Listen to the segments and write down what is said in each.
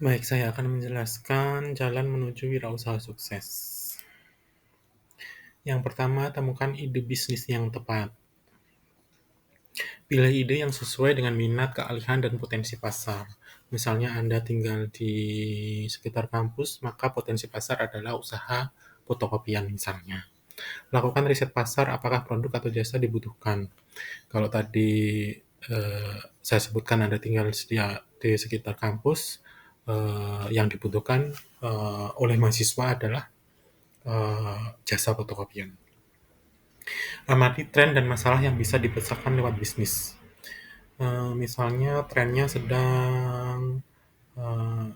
Baik, saya akan menjelaskan jalan menuju wirausaha sukses. Yang pertama, temukan ide bisnis yang tepat. Pilih ide yang sesuai dengan minat, keahlian, dan potensi pasar. Misalnya Anda tinggal di sekitar kampus, maka potensi pasar adalah usaha fotokopian misalnya. Lakukan riset pasar, apakah produk atau jasa dibutuhkan. Kalau tadi saya sebutkan Anda tinggal di sekitar kampus, yang dibutuhkan oleh mahasiswa adalah jasa fotokopian. Amati tren dan masalah yang bisa dipecahkan lewat bisnis. Misalnya trennya sedang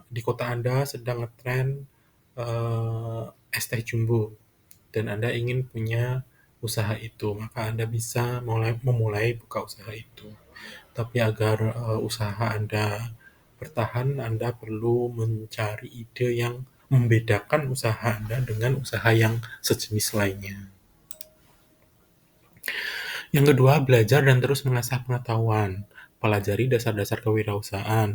di kota Anda sedang ngetren es teh jumbo dan Anda ingin punya usaha itu, maka Anda bisa memulai buka usaha itu. Tapi agar usaha Anda bertahan, Anda perlu mencari ide yang membedakan usaha Anda dengan usaha yang sejenis lainnya. Yang kedua, belajar dan terus mengasah pengetahuan. Pelajari dasar-dasar kewirausahaan,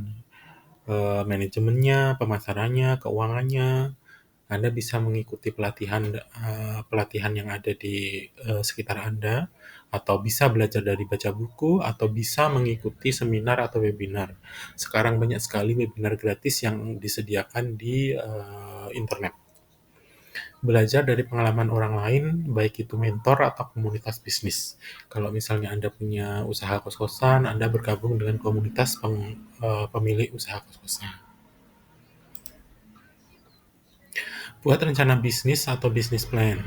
manajemennya, pemasarannya, keuangannya. Anda bisa mengikuti pelatihan yang ada di sekitar Anda, atau bisa belajar dari baca buku, atau bisa mengikuti seminar atau webinar. Sekarang banyak sekali webinar gratis yang disediakan di internet. Belajar dari pengalaman orang lain, baik itu mentor atau komunitas bisnis. Kalau misalnya Anda punya usaha kos-kosan, Anda bergabung dengan komunitas pemilik usaha kos-kosan. Buat rencana bisnis atau bisnis plan.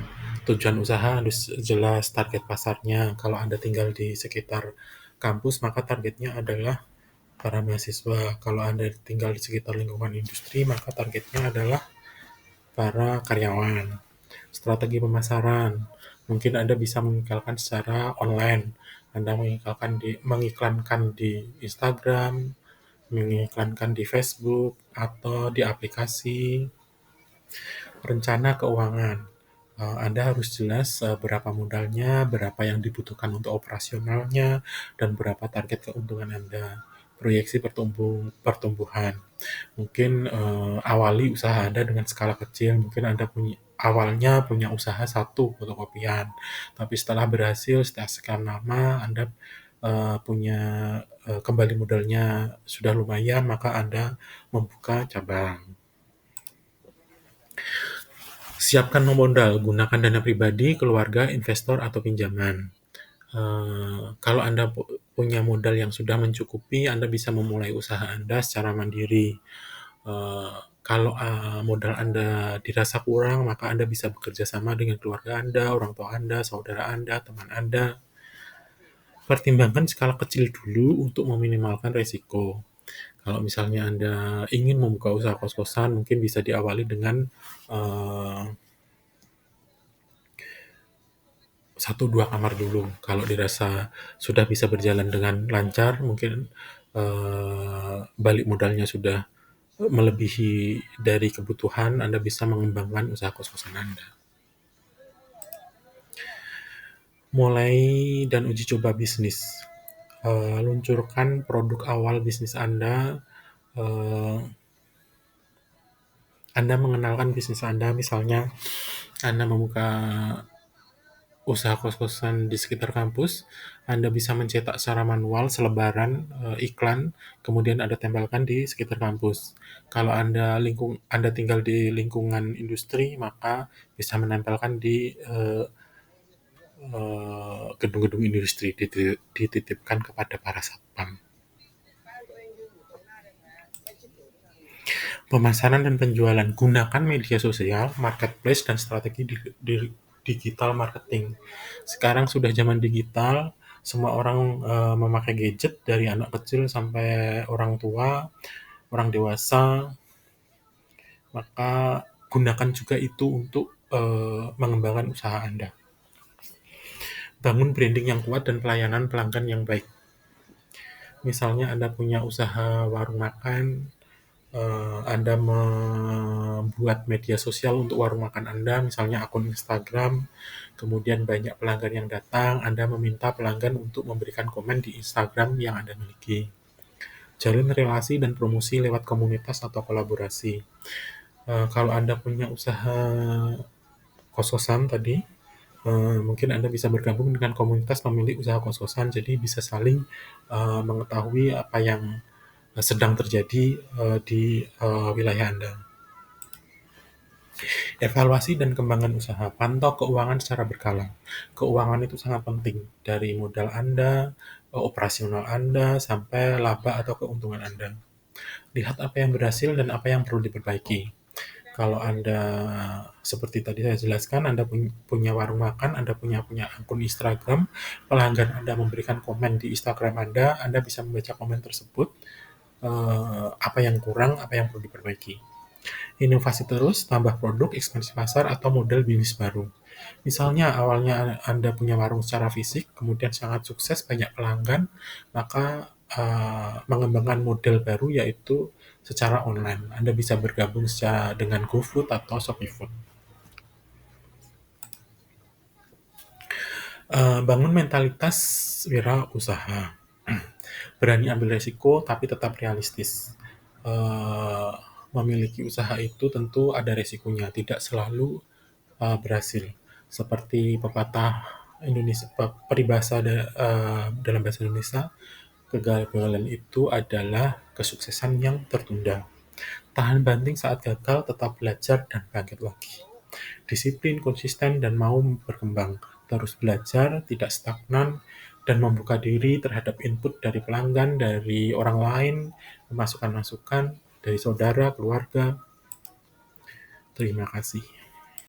Tujuan usaha harus jelas, target pasarnya. Kalau Anda tinggal di sekitar kampus, maka targetnya adalah para mahasiswa. Kalau Anda tinggal di sekitar lingkungan industri, maka targetnya adalah para karyawan. Strategi pemasaran. Mungkin Anda bisa mengikrarkan secara online. Anda mengiklankan di Instagram, mengiklankan di Facebook, atau di aplikasi. Rencana keuangan. Anda harus jelas berapa modalnya, berapa yang dibutuhkan untuk operasionalnya, dan berapa target keuntungan Anda. Proyeksi pertumbuhan. Mungkin awali usaha Anda dengan skala kecil. Mungkin Anda awalnya punya usaha satu fotokopian, tapi setelah berhasil, setelah sekian lama Anda punya kembali modalnya sudah lumayan, maka Anda membuka cabang. Siapkan modal, gunakan dana pribadi, keluarga, investor, atau pinjaman. Kalau Anda punya modal yang sudah mencukupi, Anda bisa memulai usaha Anda secara mandiri. Kalau modal Anda dirasa kurang, maka Anda bisa bekerja sama dengan keluarga Anda, orang tua Anda, saudara Anda, teman Anda. Pertimbangkan skala kecil dulu untuk meminimalkan resiko. Kalau misalnya Anda ingin membuka usaha kos-kosan, mungkin bisa diawali dengan 1-2 kamar dulu. Kalau dirasa sudah bisa berjalan dengan lancar, mungkin balik modalnya sudah melebihi dari kebutuhan, Anda bisa mengembangkan usaha kos-kosan Anda. Mulai dan uji coba bisnis. Luncurkan produk awal bisnis Anda. Anda mengenalkan bisnis Anda, misalnya Anda membuka usaha kos-kosan di sekitar kampus, Anda bisa mencetak secara manual selebaran iklan, kemudian Anda tempelkan di sekitar kampus. Kalau Anda tinggal di lingkungan industri, maka bisa menempelkan di gedung-gedung industri, dititipkan kepada para satpam. Pemasaran dan penjualan. Gunakan media sosial, marketplace, dan strategi digital marketing. Sekarang sudah zaman digital, semua orang memakai gadget, dari anak kecil sampai orang tua, orang dewasa. Maka gunakan juga itu untuk mengembangkan usaha Anda. Bangun branding yang kuat dan pelayanan pelanggan yang baik. Misalnya Anda punya usaha warung makan, Anda membuat media sosial untuk warung makan Anda, misalnya akun Instagram, kemudian banyak pelanggan yang datang, Anda meminta pelanggan untuk memberikan komen di Instagram yang Anda miliki. Jalin relasi dan promosi lewat komunitas atau kolaborasi. Kalau Anda punya usaha kos-kosan tadi, mungkin Anda bisa bergabung dengan komunitas pemilik usaha kos-kosan, jadi bisa saling mengetahui apa yang sedang terjadi di wilayah Anda. Evaluasi dan kembangan usaha. Pantau keuangan secara berkala. Keuangan itu sangat penting, dari modal Anda, operasional Anda, sampai laba atau keuntungan Anda. Lihat apa yang berhasil dan apa yang perlu diperbaiki. Kalau Anda, seperti tadi saya jelaskan, Anda punya warung makan, Anda punya akun Instagram, pelanggan Anda memberikan komen di Instagram Anda bisa membaca komen tersebut, apa yang kurang, apa yang perlu diperbaiki. Inovasi terus, tambah produk, ekspansi pasar, atau model bisnis baru. Misalnya awalnya Anda punya warung secara fisik, kemudian sangat sukses, banyak pelanggan, maka mengembangkan model baru yaitu secara online. Anda bisa bergabung dengan GoFood atau ShopeeFood. Bangun mentalitas wirausaha. Berani ambil resiko tapi tetap realistis. Eh, Memiliki usaha itu tentu ada resikonya, tidak selalu berhasil. Seperti pepatah Indonesia, peribahasa dalam bahasa Indonesia, kegagalan itu adalah kesuksesan yang tertunda. Tahan banting saat gagal, tetap belajar dan bangkit lagi. Disiplin, konsisten, dan mau berkembang. Terus belajar, tidak stagnan, dan membuka diri terhadap input dari pelanggan, dari orang lain, masukan-masukan dari saudara, keluarga. Terima kasih.